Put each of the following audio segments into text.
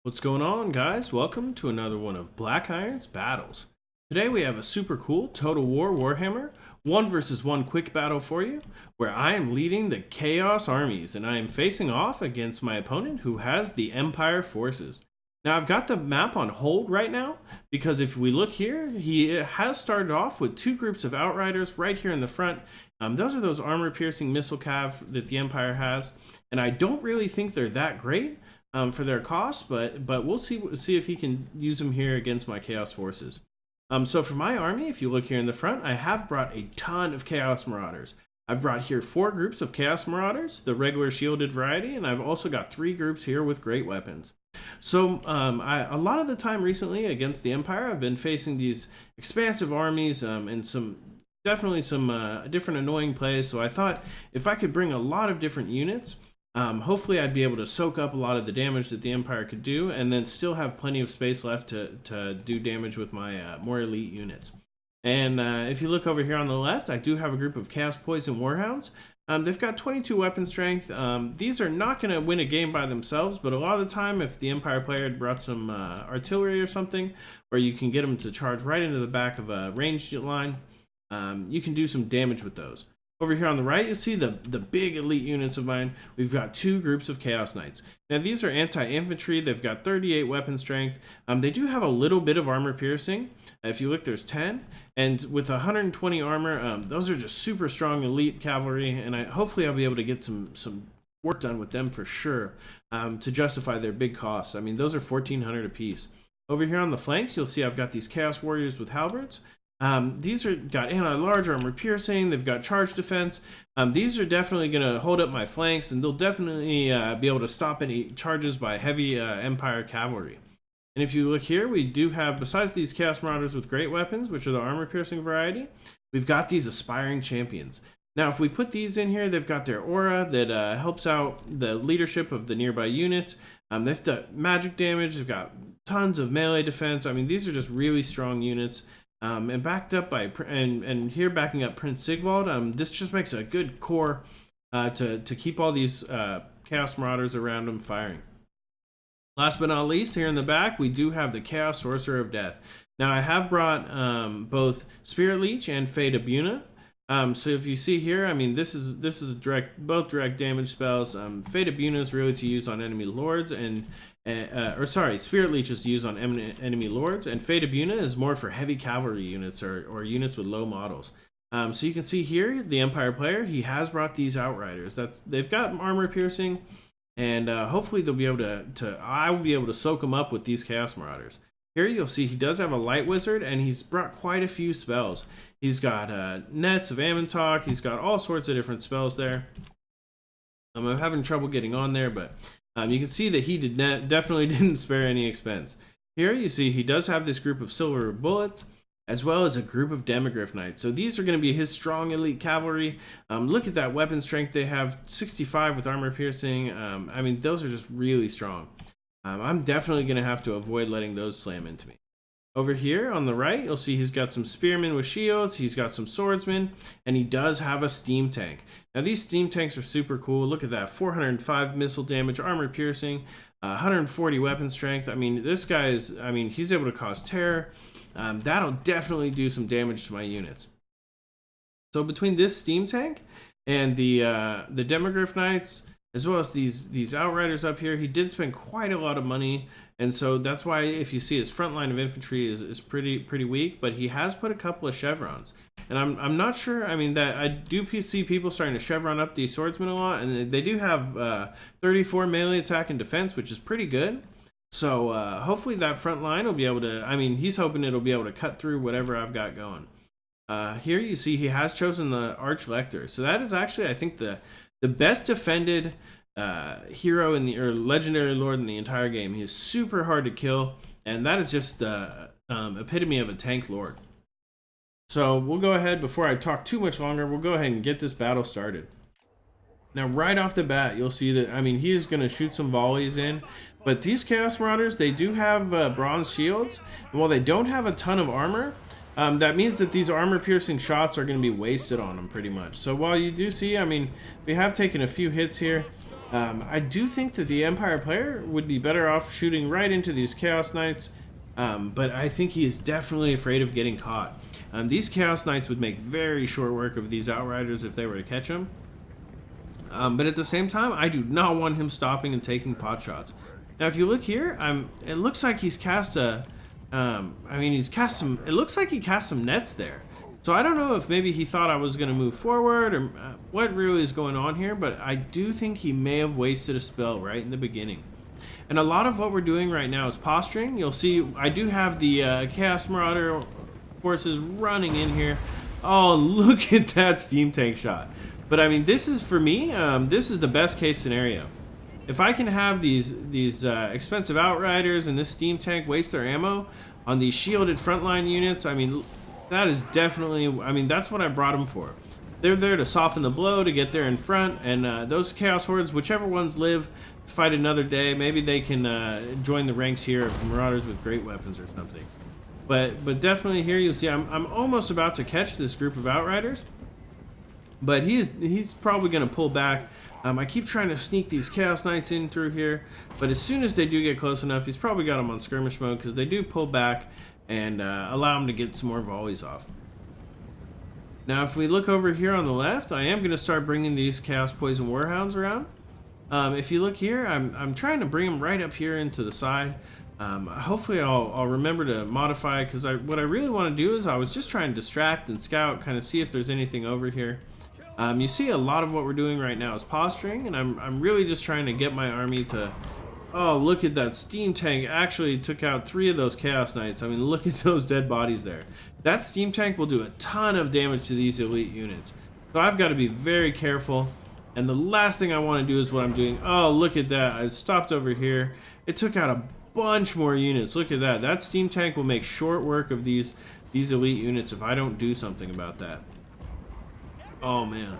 What's going on, guys? Welcome to another one of Black Iron's Battles. Today we have a super cool Total War Warhammer 1 versus 1 quick battle for you, where I am leading the Chaos armies and I am facing off against my opponent who has the Empire forces. Now I've got the map on hold right now because if we look here, he has started off with two groups of Outriders right here in the front. Those are those armor-piercing missile cav that the Empire has, and I don't really think they're that great. For their cost, but we'll see if he can use them here against my Chaos forces. So for my army, if you look here in the front, I have brought a ton of Chaos Marauders. I've brought here 4 groups of Chaos Marauders, the regular shielded variety, and I've also got 3 groups here with great weapons. So a lot of the time recently against the Empire, I've been facing these expansive armies and definitely some different annoying plays. So I thought if I could bring a lot of different units, hopefully I'd be able to soak up a lot of the damage that the Empire could do and then still have plenty of space left to do damage with my more elite units. And if you look over here on the left, I do have a group of Chaos Poison Warhounds. They've got 22 weapon strength. These are not going to win a game by themselves, but a lot of the time if the Empire player had brought some artillery or something, or you can get them to charge right into the back of a ranged line, you can do some damage with those. Over here on the right, you see the big elite units of mine. We've got 2 groups of Chaos Knights. Now these are anti-infantry. They've got 38 weapon strength. They do have a little bit of armor piercing. If you look, there's 10. And with 120 armor, those are just super strong elite cavalry. And hopefully I'll be able to get some work done with them for sure to justify their big costs. I mean, those are 1,400 apiece. Over here on the flanks, you'll see I've got these Chaos Warriors with halberds. These are got anti-large armor piercing. They've got charge defense. These are definitely going to hold up my flanks, and they'll definitely be able to stop any charges by heavy Empire cavalry. And if you look here, we do have, besides these Chaos Marauders with great weapons, which are the armor piercing variety, we've got these aspiring champions. Now, if we put these in here, they've got their aura that helps out the leadership of the nearby units. They've got magic damage. They've got tons of melee defense. I mean, these are just really strong units. And backed up by and here backing up Prince Sigvald. This just makes a good core to keep all these Chaos Marauders around them firing. Last but not least, here in the back, we do have the Chaos Sorcerer of Death. Now I have brought both Spirit Leech and Fate Abuna. So if you see here, I mean this is both direct damage spells. Fate Abuna is really to use on enemy lords Spirit Leech is used on enemy lords, and Fate Abuna is more for heavy cavalry units or units with low models. So you can see here, the Empire player, he has brought these Outriders. They've got armor piercing, and hopefully they'll be able I will be able to soak them up with these Chaos Marauders. Here you'll see he does have a Light Wizard, and he's brought quite a few spells. He's got Nets of Amantok. He's got all sorts of different spells there. I'm having trouble getting on there, but you can see that he definitely didn't spare any expense. Here you see he does have this group of Silver Bullets, as well as a group of Demogryph Knights. So these are going to be his strong elite cavalry. Look at that weapon strength they have, 65 with armor piercing. I mean, those are just really strong. I'm definitely going to have to avoid letting those slam into me. Over here on the right, you'll see he's got some spearmen with shields, he's got some swordsmen, and he does have a steam tank. Now these steam tanks are super cool. Look at that, 405 missile damage, armor piercing, 140 weapon strength. I mean, this guy is, he's able to cause terror. That'll definitely do some damage to my units. So between this steam tank and the Demogryph Knights, as well as these Outriders up here, he did spend quite a lot of money, and so that's why if you see his front line of infantry is pretty weak, but he has put a couple of chevrons. And I'm not sure, that I do see people starting to chevron up these swordsmen a lot, and they do have 34 melee attack and defense, which is pretty good. So hopefully that front line will be able to, he's hoping it'll be able to cut through whatever I've got going. Here you see he has chosen the Arch Lector. So that is actually, I think, the best defended hero or legendary lord in the entire game. He is super hard to kill, and that is just the epitome of a tank lord. So we'll go ahead, before I talk too much longer, we'll go ahead and get this battle started. Now right off the bat, you'll see that, he is going to shoot some volleys in, but these Chaos Marauders, they do have bronze shields, and while they don't have a ton of armor, that means that these armor-piercing shots are going to be wasted on them pretty much. So while you do see, we have taken a few hits here, I do think that the Empire player would be better off shooting right into these Chaos Knights, but I think he is definitely afraid of getting caught. These Chaos Knights would make very short work of these Outriders if they were to catch him. But at the same time, I do not want him stopping and taking pot shots. Now, if you look here, it looks like he's cast a... he's cast some... It looks like he cast some nets there. So I don't know if maybe he thought I was going to move forward or what really is going on here, but I do think he may have wasted a spell right in the beginning. And a lot of what we're doing right now is posturing. You'll see I do have the Chaos Marauder forces running in here. Oh, look at that steam tank shot. But I mean, this is, for me, this is the best case scenario. If I can have these expensive Outriders and this steam tank waste their ammo on these shielded frontline units, I mean... That is definitely, that's what I brought them for. They're there to soften the blow, to get there in front, and those Chaos Hordes, whichever ones live to fight another day, maybe they can join the ranks here of Marauders with great weapons or something. But definitely here you'll see I'm almost about to catch this group of Outriders, but he's probably going to pull back. I keep trying to sneak these Chaos Knights in through here, but as soon as they do get close enough, he's probably got them on skirmish mode because they do pull back and allow him to get some more volleys off. Now, if we look over here on the left, I am going to start bringing these Chaos Poison Warhounds around. If you look here, I'm trying to bring them right up here into the side. Hopefully, I'll remember to modify, because what I really want to do is I was just trying to distract and scout, kind of see if there's anything over here. You see a lot of what we're doing right now is posturing, and I'm really just trying to get my army to... Oh, look at that steam tank. Actually took out 3 of those Chaos Knights. I mean, look at those dead bodies there. That steam tank will do a ton of damage to these elite units. So I've got to be very careful. And the last thing I want to do is what I'm doing. Oh, look at that. I stopped over here. It took out a bunch more units. Look at that. That steam tank will make short work of these elite units if I don't do something about that. Oh, man.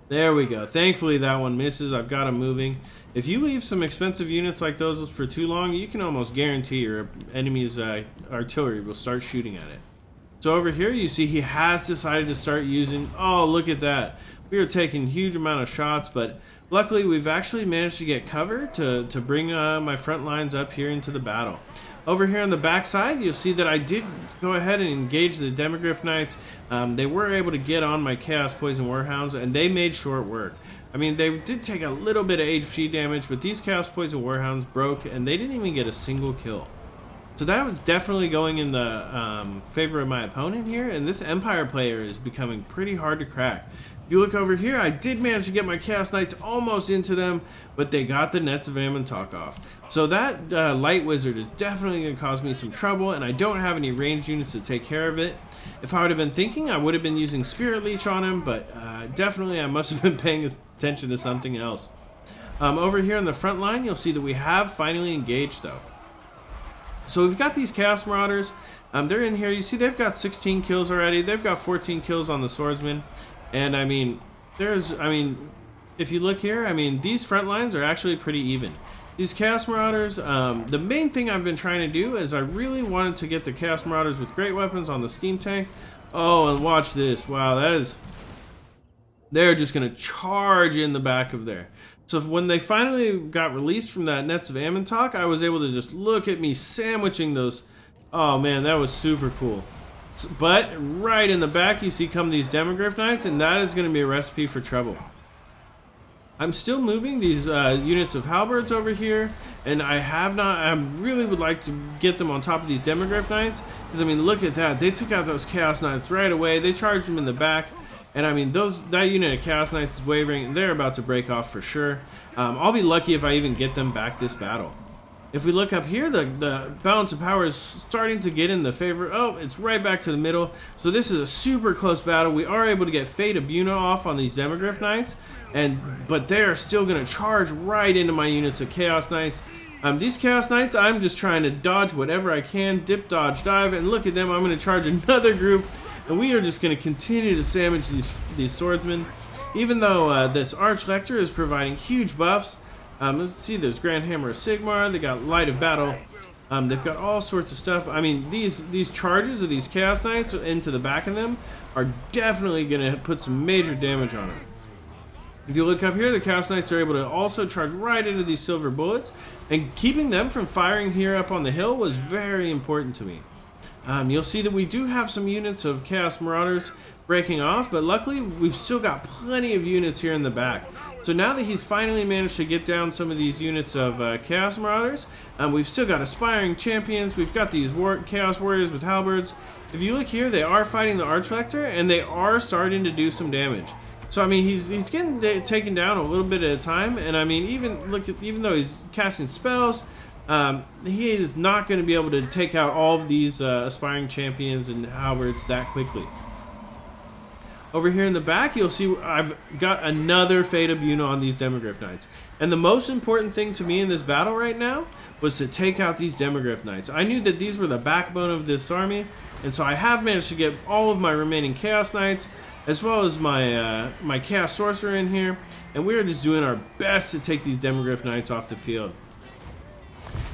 There we go. Thankfully, that one misses. I've got him moving. If you leave some expensive units like those for too long, you can almost guarantee your enemy's artillery will start shooting at it. So over here, you see he has decided to start using... Oh, look at that. We are taking a huge amount of shots, but luckily we've actually managed to get cover to bring my front lines up here into the battle. Over here on the back side, you'll see that I did go ahead and engage the Demogryph Knights. They were able to get on my Chaos Poison Warhounds, and they made short work. I mean, they did take a little bit of HP damage, but these Chaos Poison Warhounds broke, and they didn't even get a single kill. So that was definitely going in the favor of my opponent here, and this Empire player is becoming pretty hard to crack. If you look over here, I did manage to get my Chaos Knights almost into them, but they got the Nets of Amontok off. So that Light Wizard is definitely going to cause me some trouble, and I don't have any ranged units to take care of it. If I would have been thinking, I would have been using Spirit Leech on him, but definitely I must have been paying attention to something else. Over here on the front line, you'll see that we have finally engaged, though. So we've got these Chaos Marauders. They're in here. You see they've got 16 kills already. They've got 14 kills on the Swordsman. And I mean, if you look here, I mean, these front lines are actually pretty even. These Chaos Marauders, the main thing I've been trying to do is I really wanted to get the Chaos Marauders with great weapons on the steam tank. Oh, and watch this. Wow, they're just going to charge in the back of there. So when they finally got released from that Nets of Amontok, I was able to just look at me sandwiching those. Oh man, that was super cool. But right in the back, you see come these Demogryph Knights, and that is going to be a recipe for trouble. I'm still moving these units of Halberds over here, and I really would like to get them on top of these Demogryph Knights, because I mean, look at that. They took out those Chaos Knights right away. They charged them in the back. And I mean, that unit of Chaos Knights is wavering, and they're about to break off for sure. I'll be lucky if I even get them back this battle. If we look up here, the balance of power is starting to get in the favor. Oh, it's right back to the middle. So this is a super close battle. We are able to get Fate of Buna off on these Demogryph Knights, but they are still going to charge right into my units of Chaos Knights. These Chaos Knights, I'm just trying to dodge whatever I can, dip, dodge, dive, and look at them. I'm going to charge another group. And we are just going to continue to sandwich these swordsmen. Even though this Arch Lector is providing huge buffs. Let's see, there's Grand Hammer of Sigmar. They got Light of Battle. They've got all sorts of stuff. I mean, these charges of these Chaos Knights into the back of them are definitely going to put some major damage on them. If you look up here, the Chaos Knights are able to also charge right into these silver bullets, and keeping them from firing here up on the hill was very important to me. You'll see that we do have some units of Chaos Marauders breaking off, but luckily we've still got plenty of units here in the back. So now that he's finally managed to get down some of these units of Chaos Marauders, we've still got Aspiring Champions, we've got these Chaos Warriors with halberds. If you look here, they are fighting the Arch Lector, and they are starting to do some damage. So I mean, he's getting taken down a little bit at a time, and I mean, even though he's casting spells, he is not going to be able to take out all of these Aspiring Champions and halberds that quickly. Over here in the back, you'll see I've got another Fate of Buna on these Demogryph Knights. And the most important thing to me in this battle right now was to take out these Demogryph Knights. I knew that these were the backbone of this army, and so I have managed to get all of my remaining Chaos Knights, as well as my my Chaos Sorcerer in here, and we are just doing our best to take these Demogryph Knights off the field.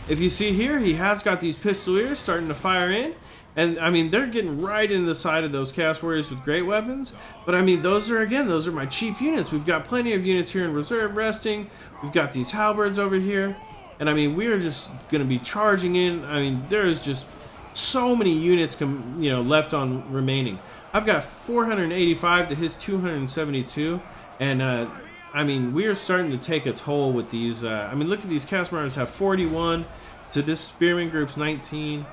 If you see here, he has got these Pistoliers starting to fire in. And I mean, they're getting right in the side of those Chaos Warriors with great weapons. But I mean, those are my cheap units. We've got plenty of units here in reserve resting. We've got these halberds over here. And I mean, we are just going to be charging in. I mean, there is just so many units left on remaining. I've got 485 to his 272. And I mean, we are starting to take a toll with these. I mean, look at these Chaos Marauders have 41 to this Spearman group's 19.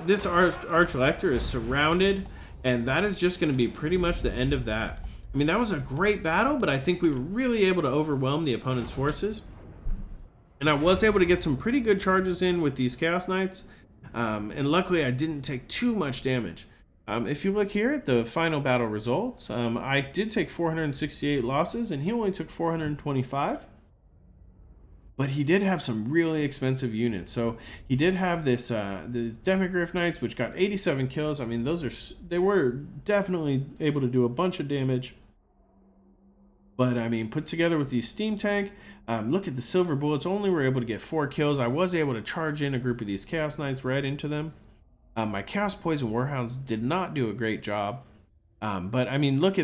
This Arch Lector is surrounded, and that is just going to be pretty much the end of that. I mean, that was a great battle, but I think we were really able to overwhelm the opponent's forces. And I was able to get some pretty good charges in with these Chaos Knights, and luckily I didn't take too much damage. If you look here at the final battle results, I did take 468 losses, and he only took 425. But he did have some really expensive units. So he did have this the Demogryph Knights, which got 87 kills. I mean, they were definitely able to do a bunch of damage. But I mean, put together with these Steam Tank, look at the silver bullets. Only were able to get 4 kills. I was able to charge in a group of these Chaos Knights right into them. My Chaos Poison Warhounds did not do a great job. But I mean, look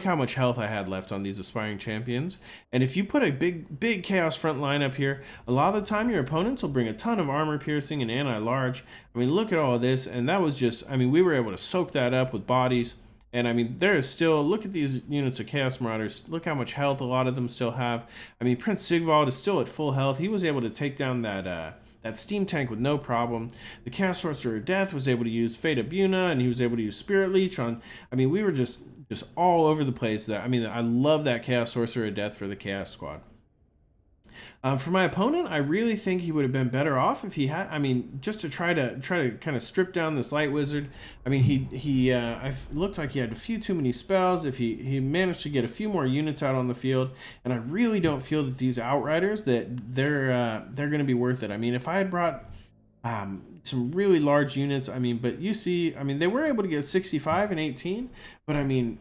how much health I had left on these Aspiring Champions. And if you put a big Chaos front line up here, a lot of the time your opponents will bring a ton of armor piercing and anti-large. I mean, look at all of this, and that was just, I mean, we were able to soak that up with bodies. And I mean, there is still, look at these units of Chaos Marauders. Look how much health a lot of them still have. I mean, Prince Sigvald is still at full health. He was able to take down that Steam Tank with no problem. The Chaos Sorcerer of Death was able to use Fate of Buna, and he was able to use Spirit Leech on. I mean, we were just all over the place. I mean, I love that Chaos Sorcerer of Death for the Chaos Squad. For my opponent, I really think he would have been better off if he had. I mean, just to try to kind of strip down this Light Wizard. I mean, he looked like he had a few too many spells. If he managed to get a few more units out on the field, and I really don't feel that these Outriders that they're going to be worth it. I mean, if I had brought some really large units, I mean, but you see, I mean, they were able to get 65 and 18, but I mean.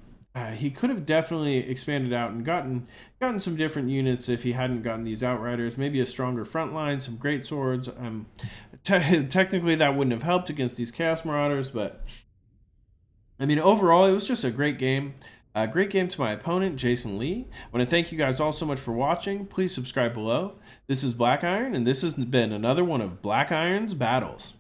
He could have definitely expanded out and gotten some different units if he hadn't gotten these Outriders. Maybe a stronger front line, some great swords. Technically, that wouldn't have helped against these Chaos Marauders, but I mean, overall, it was just a great game. A great game to my opponent, Jason Lee. I want to thank you guys all so much for watching. Please subscribe below. This is Black Iron, and this has been another one of Black Iron's Battles.